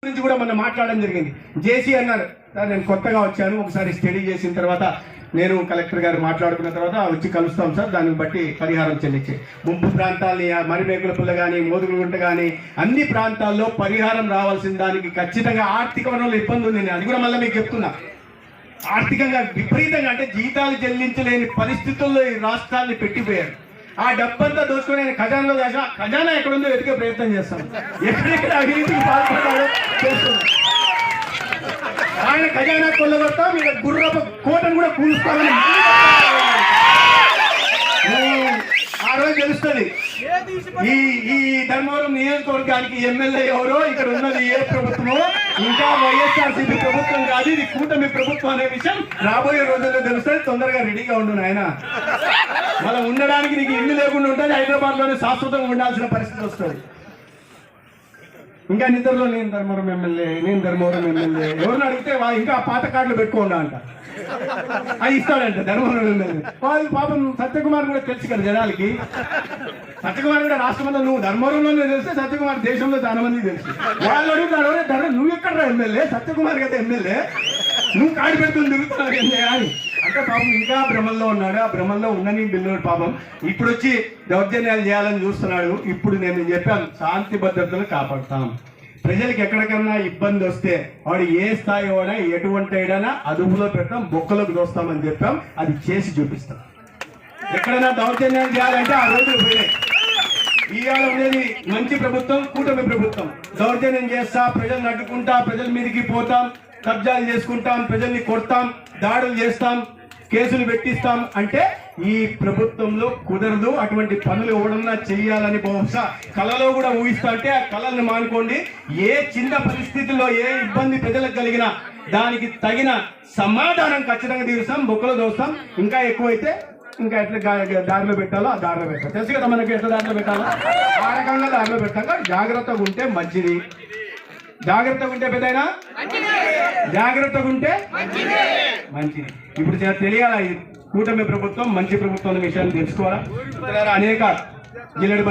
గురించి కూడా మనం మాట్లాడడం జరిగింది. జేసీ అన్నారు సార్ నేను కొత్తగా వచ్చాను, ఒకసారి స్టడీ చేసిన తర్వాత నేను కలెక్టర్ గారు మాట్లాడుకున్న తర్వాత వచ్చి కలుస్తాం సార్, దాన్ని బట్టి పరిహారం చెల్లించే ముంపు ప్రాంతాలని మరిమేకులపుల్ల కానీ మోదుగుంట కానీ అన్ని ప్రాంతాల్లో పరిహారం రావాల్సిన దానికి ఖచ్చితంగా ఆర్థిక వనరుల ఇబ్బంది ఉంది. అది కూడా మళ్ళీ మీకు చెప్తున్నా, ఆర్థికంగా విపరీతంగా అంటే జీతాలు చెల్లించలేని పరిస్థితుల్లో ఈ రాష్ట్రాన్ని పెట్టిపోయారు. ఆ డబ్బంతా దోచుకొని ఆయన ఖజానాలో దాకా ఖజానా ఎక్కడుందో వెతికే ప్రయత్నం చేస్తాం, ఎక్కడెక్కడ అవినీతికి పాల్పడతాడో చేస్తున్నాం. ఆయన ఖజానా కొల్లగొడతా మీరు గుర్రపు కోటను కూడా కూలుస్తామని ఆ రోజు తెలుస్తుంది. ఈ ధర్మవరం నియోజకవర్గానికి ఎమ్మెల్యే ఎవరో, ఇక్కడ ఉన్నది ఏ ప్రభుత్వమో, ఇంకా వైఎస్ఆర్సీపీ ప్రభుత్వం కాదు, ఇది కూటమి ప్రభుత్వం అనే విషయం రాబోయే రోజుల్లో తెలుస్తుంది. తొందరగా రెడీగా ఉండు నాయన, మళ్ళీ ఉండడానికి నీకు ఇల్లు లేకుండా ఉంటుంది, హైదరాబాద్ లోనే శాశ్వతంగా ఉండాల్సిన పరిస్థితి వస్తుంది. ఇంకా నిద్రలో నేను ధర్మవరం ఎమ్మెల్యే ఎవరిని అడిగితే ఇంకా పాత కార్డులు పెట్టుకోండా అంట, అది ఇస్తాడంట ధర్మవరం ఎమ్మెల్యే. వాళ్ళు పాపం సత్యకుమార్ కూడా తెలుసు కదా జనాలకి, సత్యకుమార్ కూడా రాష్ట్రంలో నువ్వు ధర్మవరంలోనే తెలిస్తే సత్యకుమార్ దేశంలో చాలా మంది తెలుసు. వాళ్ళు అడుగుతాడు నువ్వు ఎక్కడ ఎమ్మెల్యే, సత్యకుమార్ కదా ఎమ్మెల్యే, నువ్వు కాడి పెట్టుకుని తిరుగుతున్నావు ఎమ్మెల్యే అని అంటే పాపం ఇంకా భ్రమంలో ఉన్నాడు. ఆ భ్రమంలో ఉన్నని బిల్లుడు పాపం ఇప్పుడు వచ్చి దౌర్జన్యాలు చేయాలని చూస్తున్నాడు. ఇప్పుడు నేను చెప్పాను శాంతి భద్రతలు కాపాడుతాం, ప్రజలకు ఎక్కడికన్నా ఇబ్బంది వస్తే వాడు ఏ స్థాయి వాడా ఎటువంటి అయినా అదుపులో పెడతాం, బొక్కలోకి దోస్తామని చెప్పాం, అది చేసి చూపిస్తాం. ఎక్కడైనా దౌర్జన్యాలు చేయాలంటే ఆ రోజులు పోయినాయి. ఇవాళ ఉండేది మంచి ప్రభుత్వం, కూటమి ప్రభుత్వం. దౌర్జన్యం చేస్తా, ప్రజలను అడ్డుకుంటా, ప్రజల మీదకి పోతాం, కబ్జాలు చేసుకుంటాం, ప్రజల్ని కొడతాం, దాడులు చేస్తాం, కేసులు పెట్టిస్తాం అంటే ఈ ప్రభుత్వంలో కుదరదు. అటువంటి పనులు ఎవడన్నా చెయ్యాలని బహుశా కళలో కూడా ఊహిస్తా అంటే ఆ కళల్ని మానుకోండి. ఏ చిన్న పరిస్థితుల్లో ఏ ఇబ్బంది ప్రజలకు కలిగినా దానికి తగిన సమాధానం ఖచ్చితంగా తీరుస్తాం, బొక్కలో దోస్తాం. ఇంకా ఎక్కువైతే ఇంకా ఎట్లా దారిలో పెట్టాలో ఆ దారిలో పెట్టాలి. తెలుసు కదా మనకి ఎట్లా దారిలో పెట్టాలో, ఆ రకంగా దారిలో పెట్టాక జాగ్రత్తగా ఉంటే మంచిది. జాగ్రత్తగా ఉంటే పెద్దయినా జాగ్రత్తగా ఉంటే మంచిది. ఇప్పుడు తెలియాలా ఈ కూటమి ప్రభుత్వం మంచి ప్రభుత్వం అనే విషయాన్ని తెలుసుకోవాలా. అనేక జిల్లెడు